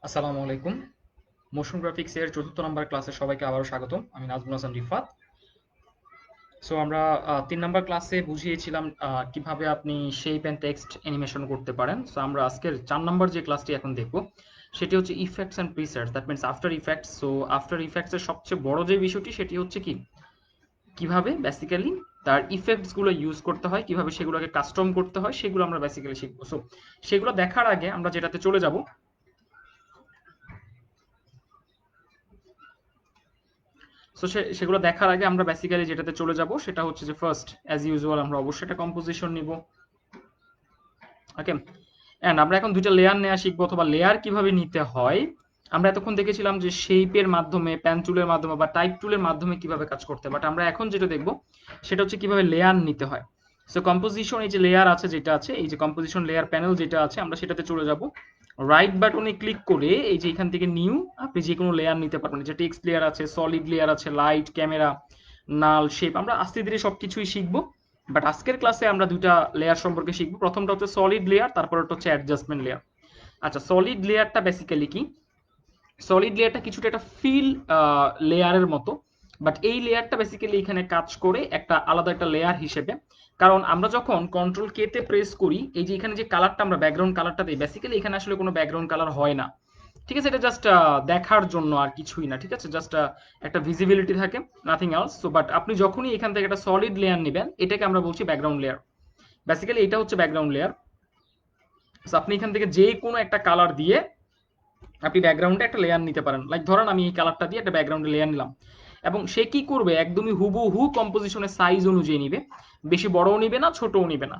আসসালামু আলাইকুম। Motion graphics এর ৪র্থ নাম্বার ক্লাসে সবাইকে আবারও স্বাগতম। আমি নাজমুল হাসান রিফাত। সো আমরা ৩ নাম্বার ক্লাসে বুঝিয়েছিলাম কিভাবে আপনি শেপ অ্যান্ড টেক্সট অ্যানিমেশন করতে পারেন। সো আমরা আজকের ৪ নাম্বার যে ক্লাসটি এখন দেখব সেটি হচ্ছে effects and presets, that means after effects. So after effects এর সবচেয়ে বড় যে বিষয়টি সেটি হচ্ছে কি, কিভাবে বেসিক্যালি তার ইফেক্টস গুলো ইউজ করতে হয়, কিভাবে সেগুলোকে কাস্টম করতে হয়, সেগুলো আমরা বেসিক্যালি শিখবো। সো সেগুলো দেখার আগে আমরা যেটাতে চলে যাব, সো সেগুলো দেখার আগে আমরা বেসিক্যালি যেটাতে চলে যাব সেটা হচ্ছে যে ফার্স্ট অ্যাজ ইউজুয়াল আমরা অবশ্যই একটা কম্পোজিশন নিব। ওকে, এন্ড আমরা এখন দুইটা লেয়ার নেওয়া শিখবো, অথবা লেয়ার কিভাবে নিতে হয়। আমরা এতক্ষণ দেখেছিলাম যে শেপের মাধ্যমে, প্যান টুলের মাধ্যমে বা টাইপ টুলের মাধ্যমে কিভাবে কাজ করতে হয়, বাট আমরা এখন যেটা দেখবো সেটা হচ্ছে কিভাবে লেয়ার নিতে হয়। সো কম্পোজিশন, এই যে লেয়ার আছে, যেটা আছে এই যে কম্পোজিশন লেয়ার প্যানেল যেটা আছে, আমরা সেটাতে চলে যাব। রাইট বাটনে ক্লিক করে এই যে এখান থেকে নিউ, আপনি যে কোনো লেয়ার নিতে পারবেন। যে টেক্সট লেয়ার আছে, সলিড লেয়ার আছে, লাইট, ক্যামেরা, নাল, শেপ, আমরা আস্তে ধীরে সবকিছুই শিখবো। বাট আজকের ক্লাসে আমরা দুইটা লেয়ার সম্পর্কে শিখবো। প্রথমটা হচ্ছে সলিড লেয়ার, তারপরটা হচ্ছে অ্যাডজাস্টমেন্ট লেয়ার। আচ্ছা, সলিড লেয়ারটা বেসিক্যালি কি? সলিড লেয়ারটা কিছুটা একটা ফিল লেয়ারের মতো, বাট এই লেয়ারটা বেসিক্যালি এখানে কাজ করে একটা আলাদা একটা লেয়ার হিসেবে। কারণ আমরা যখন কন্ট্রোল কে তে প্রেস করি, এই যে এখানে যে কালারটা, আমরা ব্যাকগ্রাউন্ড কালারটা দিই, বেসিক্যালি এখানে আসলে কোনো ব্যাকগ্রাউন্ড কালার হয় না। ঠিক আছে, এটা জাস্ট দেখার জন্য আর কিছুই না। ঠিক আছে, জাস্ট একটা ভিজিবিলিটি থাকে, নাথিং এলস। সো বাট আপনি যখনই এখান থেকে একটা সলিড লেয়ার নেবেন, এটাকে আমরা বলছি ব্যাকগ্রাউন্ড লেয়ার। বেসিক্যালি এটা হচ্ছে ব্যাকগ্রাউন্ড লেয়ার। সো আপনি এখান থেকে যে কোনো একটা কালার দিয়ে আপনি ব্যাকগ্রাউন্ডে একটা লেয়ার নিতে পারেন। লাইক ধরেন আমি এই কালারটা দিয়ে একটা ব্যাকগ্রাউন্ডে লেয়ার নিলাম, এবং সে কি করবে, একদমই হুবহু কম্পোজিশনের সাইজ অনুযায়ী নিবে, বেশি বড়ও নিবে না, ছোটও নিবে না।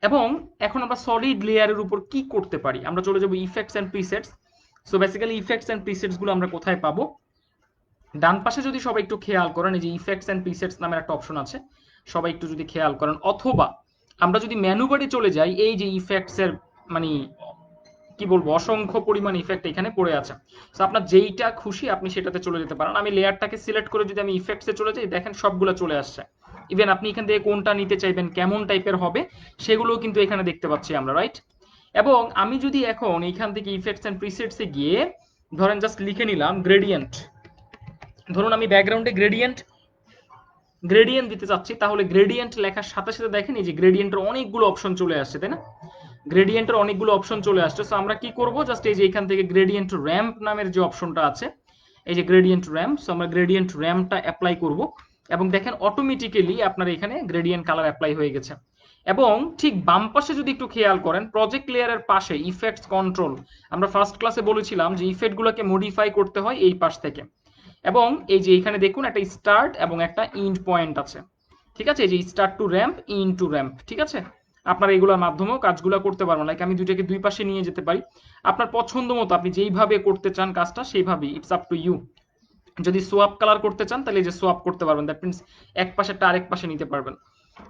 এবং এখন আমরা সলিড লেয়ারের উপর কি করতে পারি, আমরা চলে যাব effects and presets. So basically effects and presets গুলো আমরা কোথায় পাবো? ডান পাশে যদি সবাই একটু খেয়াল করেন, এই যে ইফেক্টস এন্ড প্রিসেটস নামের একটা অপশন আছে, সবাই একটু যদি খেয়াল করেন, অথবা আমরা যদি মেনু বারে চলে যাই, এই যে ইফেক্টস এর মানে কি বলবো, অসংখ্য পরিমাণ ইফেক্ট এখানে পড়ে আছে। তো আপনার যেইটা খুশি আপনি সেটাতে চলে যেতে পারেন। আমি লেয়ারটাকে সিলেক্ট করে যদি আমি ইফেক্টসে চলে যাই, দেখেন সবগুলো চলে আসছে। ইভেন আপনি এখান থেকে কোনটা নিতে চাইবেন, কেমন টাইপের হবে, সেগুলোও কিন্তু এখানে দেখতে পাচ্ছি আমরা, রাইট? এবং আমি যদি এখন এইখান থেকে ইফেক্টস এন্ড প্রিসেটসে গিয়ে ধরেন জাস্ট লিখে নিলাম গ্রেডিয়েন্ট, ধরুন আমি ব্যাকগ্রাউন্ডে গ্রেডিয়েন্ট গ্রেডিয়েন্ট দিতে চাচ্ছি, তাহলে গ্রেডিয়েন্ট লেখার সাথে সাথে দেখেন এই যে গ্রেডিয়েন্টের অনেকগুলো অপশন চলে আসছে, তাই না? গ্রেডিয়েন্টের অনেকগুলো অপশন চলে আসছে। সো আমরা কি করব, জাস্ট এই যে এখান থেকে গ্রেডিয়েন্ট র্যাম্প নামের যে অপশনটা আছে, এই যে গ্রেডিয়েন্ট র্যাম্প, সো আমরা গ্রেডিয়েন্ট র্যাম্পটা অ্যাপ্লাই করব, এবং দেখেন অটোমেটিক্যালি আপনার এখানে গ্রেডিয়েন্ট কালার অ্যাপ্লাই হয়ে গেছে। এবং ঠিক বাম পাশে যদি একটু খেয়াল করেন, প্রজেক্ট লেয়ারের পাশে ইফেক্টস কন্ট্রোল, আমরা ফার্স্ট ক্লাসে বলেছিলাম যে ইফেক্টগুলোকে মডিফাই করতে হয় এই পাশ থেকে। এবং এই যে এখানে দেখুন একটা স্টার্ট এবং একটা ইন্ড পয়েন্ট আছে। ঠিক আছে, এই যে start to ramp, in to ramp. ঠিক আছে, আপনারা এগুলোর মাধ্যমেও কাজগুলো করতে পারবেন। লাইক আমি দুইটাকে দুই পাশে নিয়ে যেতে পারি, আপনার পছন্দ মতো আপনি যেইভাবে করতে চান কাজটা সেইভাবেই, ইটস আপ টু ইউ। যদি সোয়াপ কালার করতে চান তাহলে এই যে সোয়াপ করতে পারবেন, দ্যাট মিনস এক পাশেরটা আরেক পাশে নিতে পারবেন।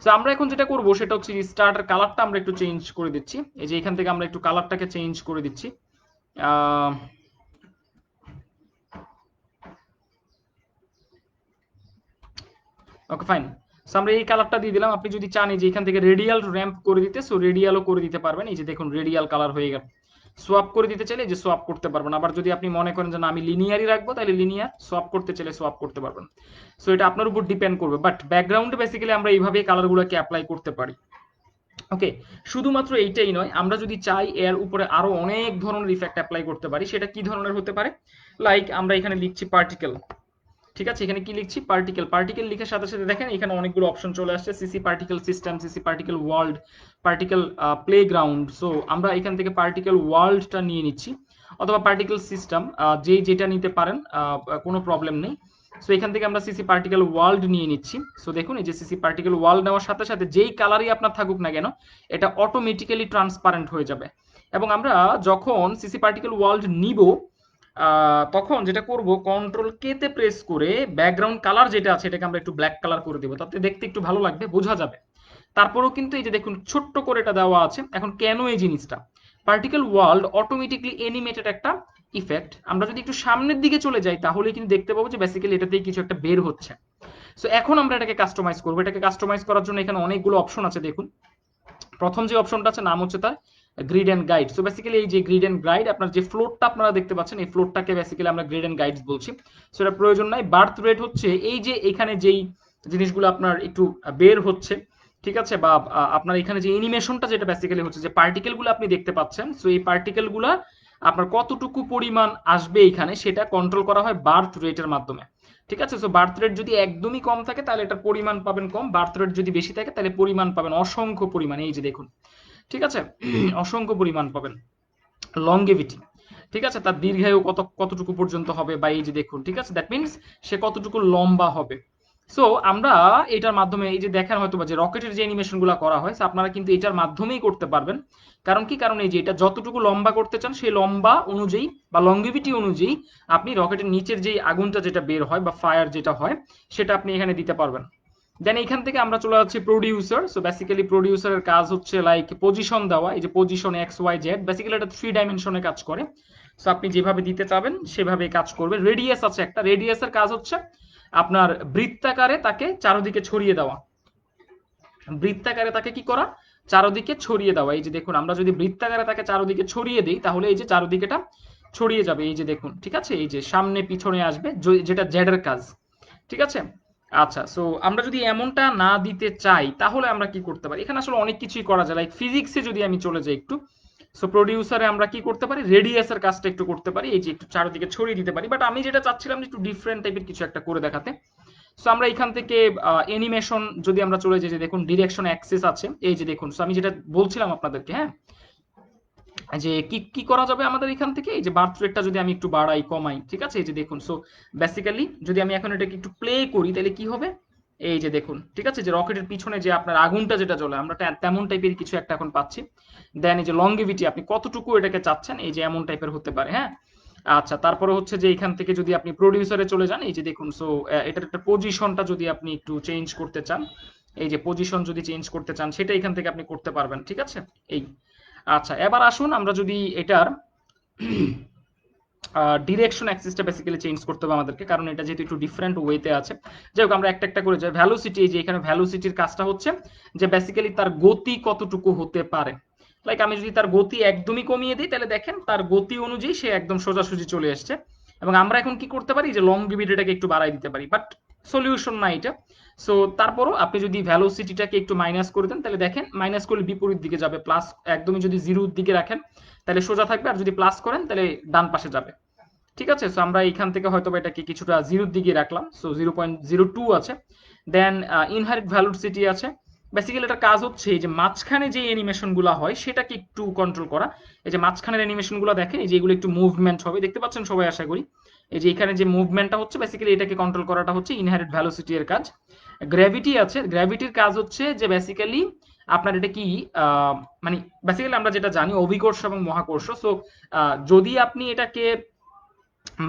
তো আমরা এখন যেটা করব সেটা হচ্ছে স্টার্টার কালারটা আমরা একটু চেঞ্জ করে দিচ্ছি। এই যে এখান থেকে আমরা একটু কালারটাকে চেঞ্জ করে দিচ্ছি। Okay fine. সো আমরা এই কালারটা দিয়ে দিলাম। আপনি যদি চান এই যে এখান থেকে রেডিয়াল র্যাম্প করে দিতে, সো রেডিয়ালও করে দিতে পারবেন। এই যে দেখুন রেডিয়াল কালার হয়ে গেল। সোয়াপ করে দিতে চাইলে এই যে সোয়াপ করতে পারবেন। আবার যদি আপনি মনে করেন যে না আমি লিনিয়ারই রাখবো, তাহলে লিনিয়ার, সোয়াপ করতে চাইলে সোয়াপ করতে পারবেন। সো এটা আপনার উপর ডিপেন্ড করবে, বাট ব্যাকগ্রাউন্ডে বেসিক্যালি আমরা এইভাবে কালারগুলোকে অ্যাপ্লাই করতে পারি। ওকে, শুধুমাত্র এইটাই নয়, আমরা যদি চাই এর উপরে আরো অনেক ধরনের ইফেক্ট অ্যাপ্লাই করতে পারি। সেটা কি ধরনের হতে পারে? লাইক আমরা এখানে লিখছি পার্টিকেল। ঠিক আছে, এখানে কি লিখছি? পার্টিকেল। পার্টিকেল লিখার সাথে সাথে দেখেন এখানে অনেকগুলো অপশন চলে আসছে, CC particle system, CC particle world, particle playground. So আমরা এখান থেকে পার্টিকেল ওয়ার্ল্ডটা নিয়ে নিচ্ছি, অথবা পার্টিকেল সিস্টেম, যেটা নিতে পারেন, কোনো প্রবলেম নেই। সো এখান থেকে আমরা সিসি পার্টিকেল ওয়ার্ল্ড নিয়ে নিচ্ছি। সো দেখুন এই যে সিসি পার্টিকেল ওয়ার্ল্ড নেওয়ার সাথে সাথে যেই কালারই আপনার থাকুক না কেন, এটা অটোমেটিক্যালি ট্রান্সপারেন্ট হয়ে যাবে। এবং আমরা যখন সিসি পার্টিকেল ওয়ার্ল্ড নিব, তখন যেটা করব, কন্ট্রোল কে তে প্রেস করে ব্যাকগ্রাউন্ড কালার যেটা আছে এটাকে আমরা একটু ব্ল্যাক কালার করে দেবো, তাতে দেখতে একটু ভালো লাগবে, বোঝা যাবে। তারপরেও কিন্তু এই যে দেখুন ছোট্ট করে এটা দেওয়া আছে। এখন কেন এই জিনিসটা? পার্টিকেল ওয়ার্ল্ড অটোমেটিকলি অ্যানিমেটেড একটা ইফেক্ট। আমরা যদি একটু সামনের দিকে চলে যাই তাহলে কিন্তু দেখতে পাবো যে বেসিক্যালি এটাতেই কিছু একটা বের হচ্ছে। সো এখন আমরা এটাকে কাস্টমাইজ করবো। এটাকে কাস্টমাইজ করার জন্য এখানে অনেকগুলো অপশন আছে। দেখুন প্রথম যে অপশনটা আছে নাম হচ্ছে তার grid and guide. So basically এই যে গ্রিড এন্ড গাইড, আপনার যে ফ্লোরটা আপনারা দেখতে পাচ্ছেন, এই ফ্লোরটাকে বেসিক্যালি আমরা গ্রিড এন্ড গাইডস বলছি। সো এটা প্রয়োজন নাই। বার্থ রেট হচ্ছে এই যে এখানে যেই জিনিসগুলো আপনার একটু বের হচ্ছে, ঠিক আছে, বা আপনার এখানে যে অ্যানিমেশনটা যেটা বেসিক্যালি হচ্ছে, যে পার্টিকেলগুলো আপনি দেখতে পাচ্ছেন, সো এই পার্টিকেলগুলো আপনার কতটুকু পরিমাণ আসবে এখানে, সেটা কন্ট্রোল করা হয় বার্থ রেটের মাধ্যমে। ঠিক আছে, সো বার্থ রেট যদি একদমই কম থাকে তাহলে এটার পরিমাণ পাবেন কম, বার্থ রেট যদি বেশি থাকে তাহলে পরিমাণ পাবেন অসংখ্য পরিমাণ। এই যে দেখুন, ঠিক আছে, অসংখ্য পরিমাণ পাবেন। লংগেভিটি, ঠিক আছে, তার দীর্ঘায়ু কতটুকু পর্যন্ত হবে, বা এই যে দেখুন, ঠিক আছে, দ্যাট মিনস সে কতটুকু লম্বা হবে। সো আমরা এটার মাধ্যমে এই যে দেখেন হয়তো বা যে রকেটের যে অ্যানিমেশন গুলো করা হয়, আপনারা কিন্তু এটার মাধ্যমেই করতে পারবেন। কারণ কি, কারণ এই যে এটা যতটুকু লম্বা করতে চান সেই লম্বা অনুযায়ী বা লংগেভিটি অনুযায়ী আপনি রকেটের নিচের যে আগুনটা যেটা বের হয় বা ফায়ার যেটা হয় সেটা আপনি এখানে দিতে পারবেন। দেন এখান থেকে আমরা চলে যাচ্ছি প্রোডিউসার। সো বেসিক্যালি প্রোডিউসারের কাজ হচ্ছে লাইক পজিশন দেওয়া, এই যে position X Y Z, basically এটা 3 ডাইমেনশনে কাজ করে। সো আপনি যেভাবে দিতে চাবেন সেভাবে কাজ করবে। রেডিয়াস আছে একটা, রেডিয়াসের কাজ হচ্ছে আপনার বৃত্তাকারে তাকে চারদিকে ছড়িয়ে দেওয়া, বৃত্তাকারে তাকে কি করা, চারদিকে ছড়িয়ে দেওয়া। এই যে দেখুন, আমরা যদি বৃত্তাকারে তাকে চারদিকে ছড়িয়ে দিই তাহলে এই যে চারদিকেটা ছড়িয়ে যাবে, এই যে দেখুন, ঠিক আছে, এই যে সামনে পিছনে আসবে, যেটা জেডের কাজ, ঠিক আছে। আচ্ছা, সো আমরা যদি এমনটা না দিতে চাই তাহলে আমরা কি করতে পারি, এখানে আসলে অনেক কিছুই করা যায়। লাইক ফিজিক্সে যদি আমি চলে যাই একটু, সো প্রোডিউসারে আমরা কি করতে পারি, রেডিয়াসের কাজটা একটু করতে পারি, এই যে একটু চারদিকে ছড়িয়ে দিতে পারি। বাট আমি যেটা চাচ্ছিলাম একটু ডিফারেন্ট টাইপের কিছু একটা করে দেখাতে। সো আমরা এখান থেকে অ্যানিমেশন যদি আমরা চলে যাই, যে দেখুন ডিরেকশন অ্যাক্সিস আছে, এই যে দেখুন। সো আমি যেটা বলছিলাম আপনাদেরকে, হ্যাঁ, যে কি কি করা যাবে আমাদের এখান থেকে, এই যে বার্থ রেটটা যদি আমি একটু বাড়াই কমাই, ঠিক আছে, এই যে দেখুন। সো বেসিক্যালি যদি আমি এখন এটাকে একটু প্লে করি তাহলে কি হবে, এই যে দেখুন, ঠিক আছে, যে রকেটের পিছনে যে আপনার আগুনটা যেটা জ্বলে আমরা তেমন টাইপের কিছু একটা এখন পাচ্ছি। দেন এই যে লংগেভিটি, আপনি কতটুকু এটাকে চাচ্ছেন, এই যে এমন টাইপের হতে পারে, হ্যাঁ। আচ্ছা, তারপরে হচ্ছে যে এখান থেকে যদি আপনি প্রোডিউসারে চলে যান, এই যে দেখুন। সো এটার একটা পজিশনটা যদি আপনি একটু চেঞ্জ করতে চান, এই যে পজিশন যদি চেঞ্জ করতে চান সেটা এখান থেকে আপনি করতে পারবেন, ঠিক আছে, এই। আচ্ছা, এবার আসুন আমরা যদি এটার ডিরেকশন অ্যাক্সিসটা বেসিক্যালি চেঞ্জ করতে হবে আমাদেরকে, কারণ এটা যেহেতু একটু ডিফারেন্ট ওয়েতে আছে। যাই হোক, আমরা একটা একটা করে যাই। ভ্যালোসিটি, এই যে এখানে ভ্যালোসিটির কাজটা হচ্ছে যে বেসিক্যালি তার গতি কতটুকু হতে পারে। লাইক আমি যদি তার গতি একদমই কমিয়ে দিই তাহলে দেখেন তার গতি অনুযায়ী সে একদম সোজাসুজি চলে এসছে। এবং আমরা এখন কি করতে পারি, যে লংগেভিটিটাকে একটু বাড়াই দিতে পারি, বাট সলিউশন না এটা। সো তারপরও আপনি যদি ভ্যালোসিটিটাকে একটু মাইনাস করে দেন তাহলে দেখেন মাইনাস করলে বিপরীত দিকে যাবে, প্লাস একদমই যদি জিরোর দিকে রাখেন তাহলে সোজা থাকবে, আর যদি প্লাস করেন তাহলে ডান পাশে যাবে, ঠিক আছে। সো আমরা এখান থেকে হয়তো এটাকে কিছুটা জিরোর দিকে রাখলাম, সো 0.02 আছে। দেন ইনহারেন্ট ভ্যালোসিটি আছে। বেসিক্যালি এটার কাজ হচ্ছে এই যে মাঝখানে যে অ্যানিমেশন গুলো হয় সেটাকে একটু কন্ট্রোল করা। এই যে মাঝখানের অ্যানিমেশন গুলো দেখেন, এই যে এগুলো একটু মুভমেন্ট হবে, দেখতে পাচ্ছেন সবাই আশা করি। এই যে এখানে যে মুভমেন্টটা হচ্ছে বেসিক্যালি এটাকে কন্ট্রোল করাটা হচ্ছে ইনহারেন্ট ভ্যালোসিটি এর কাজ। গ্র্যাভিটি আছে, গ্র্যাভিটির কাজ হচ্ছে যে বেসিক্যালি আপনার এটা কি মানে বেসিক্যালি আমরা যেটা জানি অভিকর্ষ এবং মহাকর্ষ। সো যদি আপনি এটাকে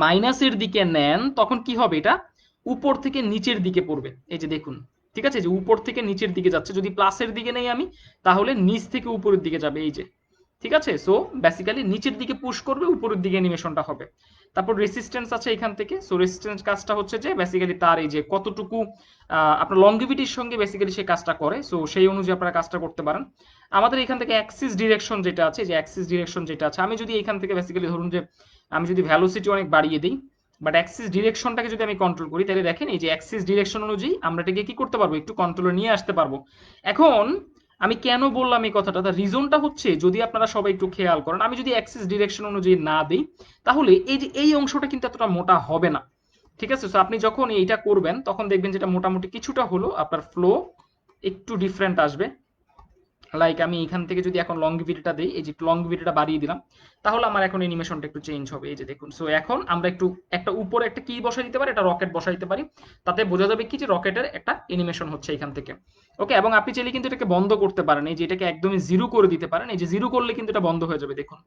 মাইনাসের দিকে নেন তখন কি হবে, এটা উপর থেকে নিচের দিকে পড়বে, এই যে দেখুন, ঠিক আছে, যে উপর থেকে নিচের দিকে যাচ্ছে। যদি প্লাসের দিকে নেই আমি তাহলে নিচ থেকে উপরের দিকে যাবে, এই যে, ঠিক আছে। সো বেসিক্যালি নিচের দিকে পুশ করবে, উপরের দিকে অ্যানিমেশনটা হবে। তারপর রেসিস্ট্যান্স আছে এখান থেকে। সো রেসিস্ট্যান্স কাজটা হচ্ছে যে বেসিক্যালি তার এই যে কতটুকু আপনার লংগেভিটির সঙ্গে বেসিক্যালি সে কাজটা করে, সো সেই অনুযায়ী আপনারা কাজটা করতে পারেন। আমাদের এখান থেকে অ্যাক্সিস ডিরেকশন যেটা আছে, যে অ্যাক্সিস ডিরেকশন যেটা আছে, আমি যদি এখান থেকে বেসিক্যালি ধরুন যে আমি যদি ভ্যালোসিটি অনেক বাড়িয়ে দিই, বাট অ্যাক্সিস ডিরেকশনটাকে যদি আমি কন্ট্রোল করি তাহলে দেখেন এই যে অ্যাক্সিস ডিরেকশন অনুযায়ী আমরা এটাকে কি করতে পারবো, একটু কন্ট্রোলে নিয়ে আসতে পারবো। এখন আমি কেন বললাম এই কথাটা, তার রিজনটা হচ্ছে যদি আপনারা সবাই একটু খেয়াল করেন, আমি যদি অ্যাক্সিস ডিরেকশন অনুযায়ী না দিই তাহলে এই যে এই অংশটা কিন্তু এতটা মোটা হবে না, ঠিক আছে। সো আপনি যখন এইটা করবেন তখন দেখবেন যেটা মোটামুটি কিছুটা হলো আপনার ফ্লো একটু ডিফারেন্ট আসবে। লাইক আমি এখান থেকে যদি এখন লংগেভিটিটা দেই, এই যে লংগেভিটিটা বাড়িয়ে দিলাম, তাহলে আমার এখন অ্যানিমেশনটা একটু চেঞ্জ হবে, এই যে দেখুন। সো এখন আমরা একটু একটা উপরে একটা কি বসাই দিতে পারি, এটা রকেট বসাই দিতে পারি, তাতে বোঝা যাবে কি যে রকেটের একটা অ্যানিমেশন হচ্ছে এখান থেকে। ওকে, এবং আপনি চাইলে কিন্তু এটাকে বন্ধ করতে পারেন, এই যে এটাকে একদমই জিরো করে দিতে পারেন, এই যে জিরো করলে কিন্তু এটা বন্ধ হয়ে যাবে, দেখুন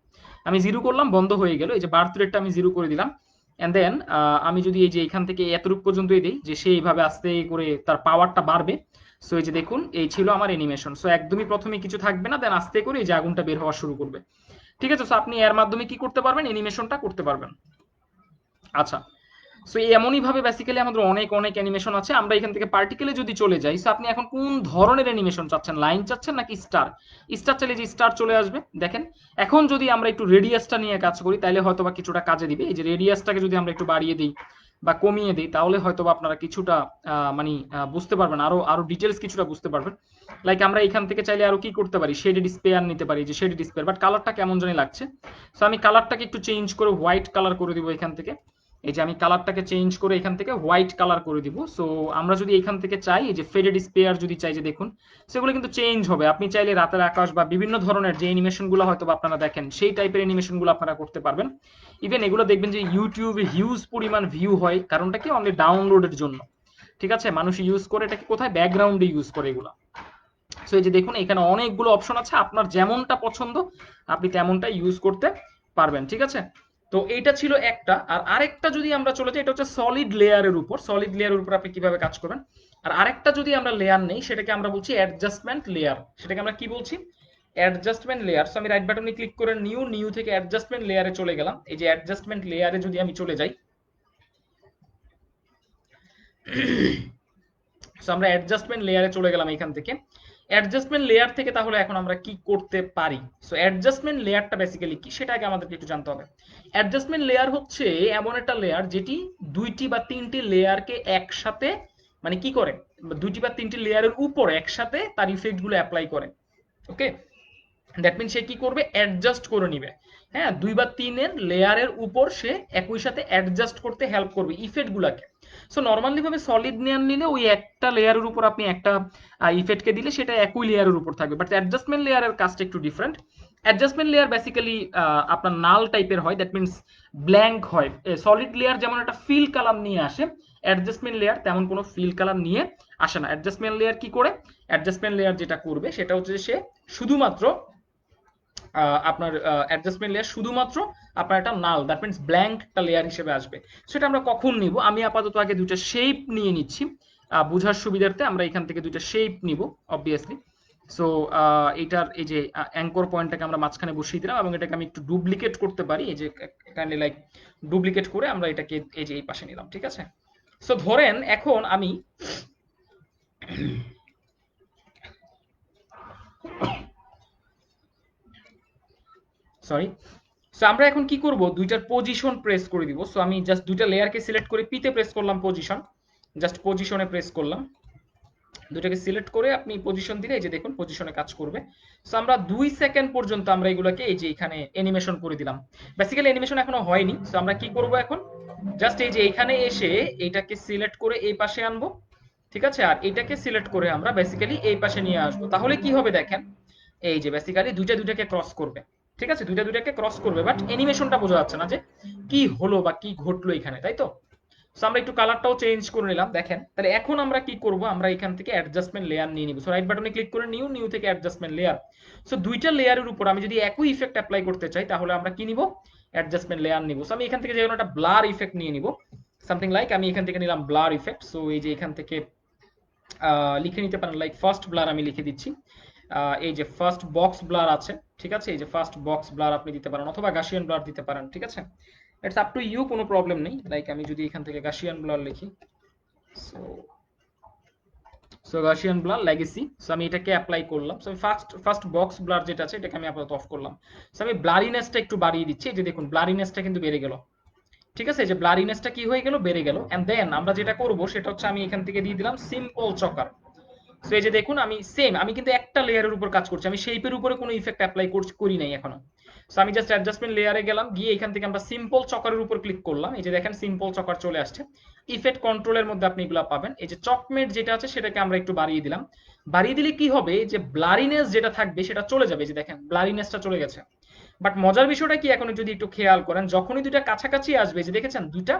আমি জিরো করলাম বন্ধ হয়ে গেল। এই যে বার্থ রেটটা আমি জিরো করে দিলাম, এন্ড দেন আমি যদি এই যে এখান থেকে এতটুকু পর্যন্তই দিই, যে সে এইভাবে আস্তে করে তার পাওয়ারটা বাড়বে। সো এই যে দেখুন, এই ছিল আমার অ্যানিমেশন। সো একদমই প্রথমে কিছু থাকবে না, দেন আস্তে করে এই যে আগুনটা বের হওয়া শুরু করবে, ঠিক আছে। সো আপনি এর মাধ্যমে কি করতে পারবেন, অ্যানিমেশনটা করতে পারবেন। আচ্ছা, সো এমনই ভাবে বেসিক্যালি আমাদের অনেক অনেক অ্যানিমেশন আছে। আমরা এখান থেকে পার্টিকেলে যদি চলে যাই, সো আপনি এখন কোন ধরনের অ্যানিমেশন চাচ্ছেন, লাইন চাচ্ছেন নাকি স্টার? স্টার চাইলে যে স্টার চলে আসবে। দেখেন এখন যদি আমরা একটু রেডিয়াসটা নিয়ে কাজ করি তাহলে হয়তো বা কিছুটা কাজে দিবে। এই যে রেডিয়াসটাকে যদি আমরা একটু বাড়িয়ে দিই বা কমিয়ে দিই তাহলে হয়তো বা আপনারা কিছুটা মানে বুঝতে পারবেন, আরো আরো ডিটেলস কিছুটা বুঝতে পারবেন। লাইক আমরা এখান থেকে চাইলে আরো কি করতে পারি, শেডেড স্পেয়ার নিতে পারি, যে শেডেড স্পেয়ার, বাট কালারটা কেমন জানি লাগছে। সো আমি কালারটাকে একটু চেঞ্জ করে হোয়াইট কালার করে দিব এখান থেকে। এই যে আমি কালারটাকে চেঞ্জ করে এখান থেকে হোয়াইট কালার করে দিব। সো আমরা যদি এখান থেকে চাই, এই যে ফেডেড স্পেয়ার যদি চাই, যে দেখুন সেগুলো কিন্তু চেঞ্জ হবে। আপনি চাইলে রাতের আকাশ বা বিভিন্ন ধরনের যে অ্যানিমেশনগুলো হয়তো আপনারা দেখেন সেই টাইপের অ্যানিমেশনগুলো আপনারা করতে পারবেন। ইভেন এগুলো দেখবেন যে ইউটিউবে হিউজ পরিমাণ ভিউ হয়, কারণটা কি, অনলি ডাউনলোডের জন্য। ঠিক আছে, মানুষ ইউজ করে এটাকে কোথায়, ব্যাকগ্রাউন্ডে ইউজ করে এগুলো। সো এই যে দেখুন এখানে অনেকগুলো অপশন আছে, আপনার যেমনটা পছন্দ আপনি তেমনটা ইউজ করতে পারবেন। ঠিক আছে, তো এইটা ছিল একটা। আর আরেকটা যদি আমরা চলে যাই, এটা হচ্ছে সলিড লেয়ারের উপর। সলিড লেয়ারের উপর আপনি কিভাবে কাজ করবেন। আর আরেকটা যদি আমরা লেয়ার নেই, সেটাকে আমরা বলছি অ্যাডজাস্টমেন্ট লেয়ার। সেটাকে আমরা কি বলছি, অ্যাডজাস্টমেন্ট লেয়ার। সো আমি রাইট বাটনে ক্লিক করে নিউ, নিউ থেকে অ্যাডজাস্টমেন্ট লেয়ারে চলে গেলাম। এই যে অ্যাডজাস্টমেন্ট লেয়ারে যদি আমি চলে যাই, সো আমরা অ্যাডজাস্টমেন্ট লেয়ারে চলে গেলাম এখান থেকে। অ্যাডজাস্টমেন্ট লেয়ার থেকে তাহলে এখন আমরা কি করতে পারি। সো অ্যাডজাস্টমেন্ট লেয়ারটা বেসিক্যালি কি, সেটা আগে আমাদেরকে একটু জানতে হবে। অ্যাডজাস্টমেন্ট লেয়ার হচ্ছে এমন একটা লেয়ার যেটি দুইটি বা তিনটি লেয়ারকে একসাথে, মানে কি করে, দুইটি বা তিনটি লেয়ারের উপর একসাথে তার ইফেক্ট গুলো অ্যাপ্লাই করে। ওকে, দ্যাট মিন সে কি করবে, অ্যাডজাস্ট করে নিবে। হ্যাঁ, দুই বা তিনের লেয়ারের উপর সে একই সাথে অ্যাডজাস্ট করতে হেল্প করবে ইফেক্ট গুলাকে। সো নর্মালি ভাবে সলিড লেয়ার নিলে ওই একটা লেয়ারের উপর আপনি একটা ইফেক্টকে দিলে সেটা একই লেয়ারের উপর থাকবে, বাট অ্যাডজাস্টমেন্ট লেয়ারের কাজটা একটু ডিফারেন্ট। অ্যাডজাস্টমেন্ট লেয়ার বেসিক্যালি আপনার নাল টাইপের হয়, দ্যাট মিনস ব্ল্যাঙ্ক হয়। সলিড লেয়ার যেমন একটা ফিল কালার নিয়ে আসে, অ্যাডজাস্টমেন্ট লেয়ার তেমন কোনো ফিল কালার নিয়ে আসে না। অ্যাডজাস্টমেন্ট লেয়ার কি করে, অ্যাডজাস্টমেন্ট লেয়ার যেটা করবে সেটা হচ্ছে সে শুধুমাত্র আপনার অ্যাডজাস্টমেন্ট লেয়ার শুধুমাত্র আপনার একটা নাল, দ্যাট মিনস ব্ল্যাঙ্ক একটা লেয়ার হিসেবে আসবে। সেটা আমরা কখন নিব, আমি আপাতত আগে দুইটা শেপ নিয়ে নিচ্ছি বোঝার সুবিধার্থে। আমরা এখান থেকে দুইটা শেপ নিব অবভিয়াসলি। সো এটার এই যে অ্যাঙ্কর পয়েন্টটাকে আমরা মাঝখানে বসিয়ে দিলাম, এবং এটাকে আমি একটু ডুপ্লিকেট করতে পারি। এই যে কাইন্ডলি লাইক ডুপ্লিকেট করে আমরা এটাকে এই যে এই পাশে নিলাম। ঠিক আছে, সো ধরেন এখন আমি সরি, সো আমরা এখন কি করব, দুইটার পজিশন প্রেস করে দিব। সো আমি জাস্ট দুইটা লেয়ারকে সিলেক্ট করে পিতে প্রেস করলাম পজিশন, জাস্ট পজিশনে প্রেস করলাম। দুইটাকে সিলেক্ট করে আপনি পজিশন দিলে এই যে দেখুন পজিশনে কাজ করবে। সো আমরা 2 সেকেন্ড পর্যন্ত আমরা এগুলোকে এই যে এখানে অ্যানিমেশন করে দিলাম। বেসিক্যালি অ্যানিমেশন এখনো হয়নি। সো আমরা কি করব এখন, জাস্ট এই যে এখানে এসে এটাকে সিলেক্ট করে এই পাশে আনবো। ঠিক আছে, আর এটাকে সিলেক্ট করে আমরা বেসিক্যালি এই পাশে নিয়ে আসবো। তাহলে কি হবে দেখেন, এই যে বেসিক্যালি দুইটা দুইটাকে ক্রস করবে। ঠিক আছে, দুইটা দুইটাকে ক্রস করবে, বাট অ্যানিমেশনটা বোঝা যাচ্ছে না যে কি হলো বা কি ঘটলো এখানে, তাই তো। সো আমরা একটু কালারটাও চেঞ্জ করে নিলাম। দেখেন তাহলে এখন আমরা কি করব, আমরা এখান থেকে অ্যাডজাস্টমেন্ট লেয়ার নিয়ে নিব। সো রাইট বাটনে ক্লিক করে নিউ, নিউ থেকে অ্যাডজাস্টমেন্ট লেয়ার। সো দুইটা লেয়ারের উপর আমি যদি একই ইফেক্ট অ্যাপ্লাই করতে চাই তাহলে আমরা কি নিব, অ্যাডজাস্টমেন্ট লেয়ার নিব। সো আমি এখান থেকে যে কোনো একটা ব্লার ইফেক্ট নিয়ে নিব, সামথিং লাইক আমি এখান থেকে নিলাম ব্লার ইফেক্ট। সো এই যে এখান থেকে লিখে নিতে পারেন, লাইক ফার্স্ট ব্লার আমি লিখে দিচ্ছি। এই যে ফার্স্ট বক্স ব্লার আছে, ঠিক আছে, এই যে ফার্স্ট বক্স ব্লার আপনি দিতে পারেন, অথবা গাসিয়ান ব্লার দিতে পারেন। ঠিক আছে, ইটস আপ টু ইউ, কোনো প্রবলেম নেই। লাইক আমি যদি এখান থেকে গাসিয়ান ব্লার লিখি, সো গাসিয়ান ব্লার লেগেসি। সো আমি এটাকে অ্যাপ্লাই করলাম। সো আমি ফার্স্ট বক্স ব্লার যেটা আছে এটাকে আমি আপাতত অফ করলাম। সো আমি ব্লারিনেসটা একটু বাড়িয়ে দিচ্ছি। এই যে দেখুন ব্লারিনেসটা কিন্তু বেড়ে গেল। ঠিক আছে, এই যে ব্লারিনেসটা কি হয়ে গেল, বেড়ে গেল। এন্ড দেন আমরা যেটা করব সেটা হচ্ছে আমি এখান থেকে দিয়ে দিলাম সিম্পল চকার। সো এই যে দেখুন আমি সেম, আমি কিন্তু একটা লেয়ারের উপর কাজ করছি, আমি শেপের উপরে কোনো ইফেক্ট অ্যাপ্লাই করি নাই এখনো। সো আমি জাস্ট অ্যাডজাস্টমেন্ট লেয়ারে গেলাম, গিয়ে এখান থেকে আমরা সিম্পল চকারের উপর ক্লিক করলাম। এই যে দেখেন সিম্পল চকার চলে আসছে। ইফেক্ট কন্ট্রোলের মধ্যে আপনি এগুলো পাবেন। এই যে চকমেট যেটা আছে সেটাকে আমরা একটু বাড়িয়ে দিলাম। বাড়িয়ে দিলে কি হবে, যে ব্লারিনেস যেটা থাকবে সেটা চলে যাবে। এই যে দেখেন ব্লারিনেসটা চলে গেছে। বাট মজার বিষয়টা কি, এখন যদি একটু খেয়াল করেন, যখনই দুইটা কাছাকাছি আসবে, যে দেখেছেন দুইটা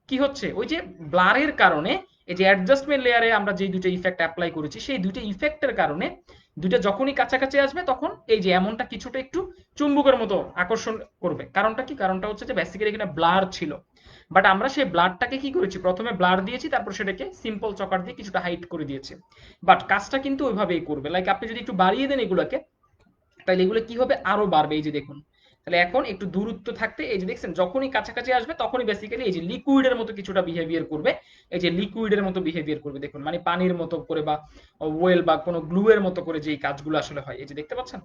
কি হচ্ছে, ওই যে ব্লারের কারণে এই যে অ্যাডজাস্টমেন্ট লেয়ারে আমরা যে দুইটা ইফেক্ট অ্যাপ্লাই করেছি সেই দুইটা ইফেক্টের কারণে দুইটা যখনই কাছাকাছি আসবে তখন এই যে এমনটা কিছুটা একটু চুম্বকের মতো আকর্ষণ করবে। কারণটা কি, কারণটা হচ্ছে যে বেসিক্যালি এখানে ব্লার ছিল, বাট আমরা সেই ব্লারটাকে কি করেছি, প্রথমে ব্লার দিয়েছি, তারপর সেটাকে সিম্পল চকার দিয়ে কিছুটা হাইট করে দিয়েছি। বাট কাজটা কিন্তু ওইভাবেই করবে। লাইক আপনি যদি একটু বাড়িয়ে দেন এগুলোকে, তাহলে এগুলো কি হবে, আরো বাড়বে। এই যে দেখুন তাহলে এখন একটু দূরত্ব থাকতে এই যে দেখছেন যখনই কাছাকাছি আসবে তখনই বেসিক্যালি এই যে লিকুইডের মতো কিছুটা বিহেভিয়ার করবে, এই যে লিকুইডের মতো বিহেভিয়ার করবে দেখুন, মানে পানির মতো করে বা ওয়েল বা কোনো গ্লু এর মতো করে যেই কাজগুলো আসলে হয়, এই যে দেখতে পাচ্ছেন।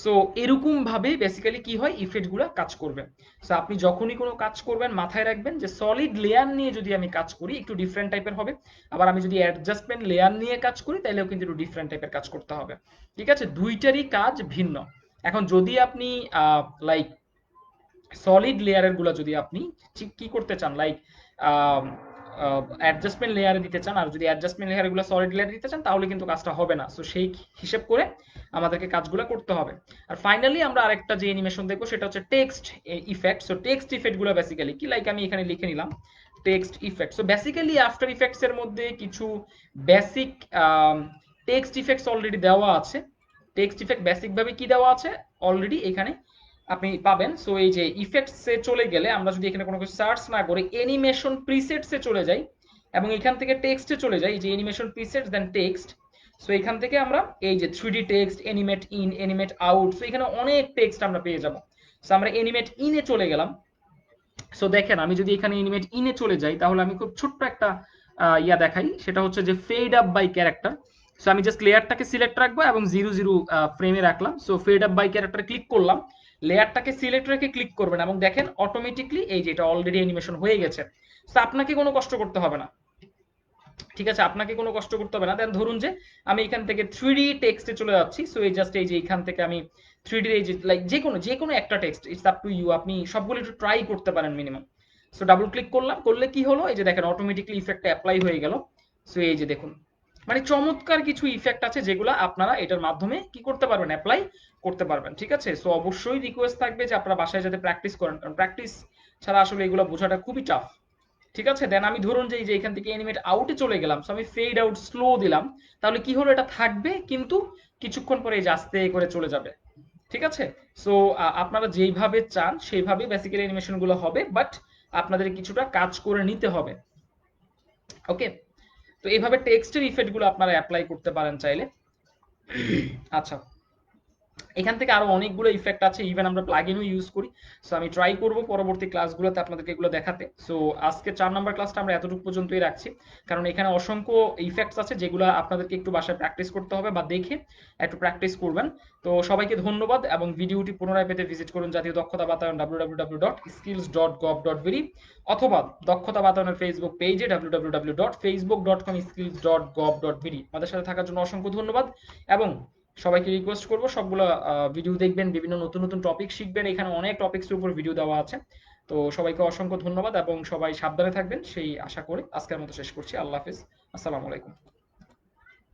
সো এরকম ভাবে বেসিক্যালি কি হয়, ইফেক্ট গুলা কাজ করবে। সো আপনি যখনই কোনো কাজ করবেন মাথায় রাখবেন যে সলিড লেয়ার নিয়ে যদি আমি কাজ করি একটু ডিফারেন্ট টাইপের হবে, আবার আমি যদি অ্যাডজাস্টমেন্ট লেয়ার নিয়ে কাজ করি তাহলেও কিন্তু একটু ডিফারেন্ট টাইপের কাজ করতে হবে। ঠিক আছে, দুইটারই কাজ ভিন্ন। এখন যদি আপনি লাইক সলিড লেয়ারের গুলা যদি আপনি কি করতে চান, লাইক অ্যাডজাস্টমেন্ট লেয়ারে দিতে চান, আর যদি অ্যাডজাস্টমেন্ট লেয়ার গুলো সলিড লেয়ারে দিতে চান তাহলে কিন্তু কাজটা হবে না। সো সেই হিসেব করে আমাদেরকে কাজগুলো করতে হবে। আর ফাইনালি আমরা আরেকটা যে অ্যানিমেশন দেখবো সেটা হচ্ছে text effect. So text effect গুলো বেসিক্যালি কি, লাইক আমি এখানে লিখে নিলাম text effect. So basically after effects এর মধ্যে কিছু বেসিক টেক্সট ইফেক্টস অলরেডি দেওয়া আছে। টেক্সট ইফেক্ট বেসিক ভাবে কি দেওয়া আছে অলরেডি এখানে আপনি পাবেন। সো এই যে ইফেক্টসে চলে গেলে আমরা যদি এখানে কোনো কিছু সার্চ না করে অ্যানিমেশন প্রিসেটসে চলে যাই এবং এখান থেকে টেক্সটে চলে যাই, যে অ্যানিমেশন প্রিসেটস দেন টেক্সট। সো এখান থেকে আমরা এই যে 3D text, animate in, animate out, so এখানে অনেক টেক্সট আমরা পেয়ে যাব। সো আমরা অ্যানিমেট ইনে চলে গেলাম। সো দেখেন আমি যদি এখানে অ্যানিমেট ইনে চলে যাই তাহলে আমি খুব ছোট্ট একটা ইয়া দেখাই, সেটা হচ্ছে যে fade up by character. So আমি জাস্ট লেয়ারটাকে সিলেক্ট রাখবো এবং 0 0 ফ্রেমে রাখলাম। সো ফেড আপ বাই ক্যারেক্টারে ক্লিক করলাম, লেয়ারটাকে সিলেক্ট রেখে ক্লিক করবেন এবং দেখেন অটোমেটিকলি এই যে এটা অলরেডি অ্যানিমেশন হয়ে গেছে। সো আপনাকে কোনো কষ্ট করতে হবে না। ঠিক আছে, আপনাকে কোনো কষ্ট করতে হবে না। দেন ধরুন যে আমি এখান থেকে 3D টেক্সটে চলে যাচ্ছি। সো এই জাস্ট এই যে এখান থেকে আমি 3D এই যে লাইক যে কোনো একটা text, it's up to you, আপনি সবগুলো একটু ট্রাই করতে পারেন মিনিমাম। সো ডাবল ক্লিক করলাম, করলে কি হলো, এই যে দেখেন অটোমেটিকলি ইফেক্টটা অ্যাপ্লাই হয়ে গেল। সো এই যে দেখুন, মানে চমৎকার কিছু ইফেক্ট আছে যেগুলো আপনারা এটার মাধ্যমে কি করতে পারবেন, অ্যাপ্লাই করতে পারবেন। ঠিক আছে, সো অবশ্যই রিকোয়েস্ট থাকবে যে আপনারা বাসায় যাতে প্র্যাকটিস করেন, কারণ প্র্যাকটিস ছাড়া আসলে এগুলো বোঝাটা খুবই টাফ। ঠিক আছে, দেন আমি ধরুন যে এই যে এখান থেকে অ্যানিমেট আউটে চলে গেলাম। সো আমি ফেড আউট স্লো দিলাম, তাহলে কি হলো, এটা থাকবে কিন্তু কিছুক্ষণ পরে এই যে আস্তে করে চলে যাবে। ঠিক আছে, সো আপনারা যেইভাবে চান সেইভাবে বেসিক্যালি অ্যানিমেশন গুলো হবে, বাট আপনাদের কিছুটা কাজ করে নিতে হবে। ওকে, তো এইভাবে টেক্সটের ইফেক্ট গুলো আপনারা অ্যাপ্লাই করতে পারেন চাইলে। আচ্ছা, এখান থেকে আরো অনেকগুলো ইফেক্ট আছে, ইভেন আমরা প্লাগইনও ইউজ করি। সো আমি ট্রাই করব পরবর্তী ক্লাসগুলোতে আপনাদেরকে এগুলো দেখাতে। সো আজকে 4 নাম্বার ক্লাসটা আমরা এতটুকু পর্যন্তই রাখছি, কারণ এখানে অসংখ্য ইফেক্টস আছে যেগুলো আপনাদেরকে একটু বাসায় প্র্যাকটিস করতে হবে বা দেখে একটু প্র্যাকটিস করবেন। তো সবাইকে ধন্যবাদ এবং ভিডিওটি পুনরায় পেতে ভিজিট করুন জাতীয় দক্ষতা বাতায়ন www.skills.gov.bd অথবা দক্ষতা বাতায়নের ফেসবুক পেজে www.facebook.com/skills.gov.bd। আমাদের সাথে থাকার জন্য অসংখ্য ধন্যবাদ এবং সবাইকে রিকোয়েস্ট করব সবগুলো ভিডিও দেখবেন, বিভিন্ন নতুন নতুন টপিক শিখবেন, এখানে অনেক টপিকসের উপর ভিডিও দেওয়া আছে। তো সবাইকে অসংখ্য ধন্যবাদ এবং সবাই সাবধানে থাকবেন সেই আশা করে আজকের মতো শেষ করছি। আল্লাহ হাফেজ, আসসালামু আলাইকুম।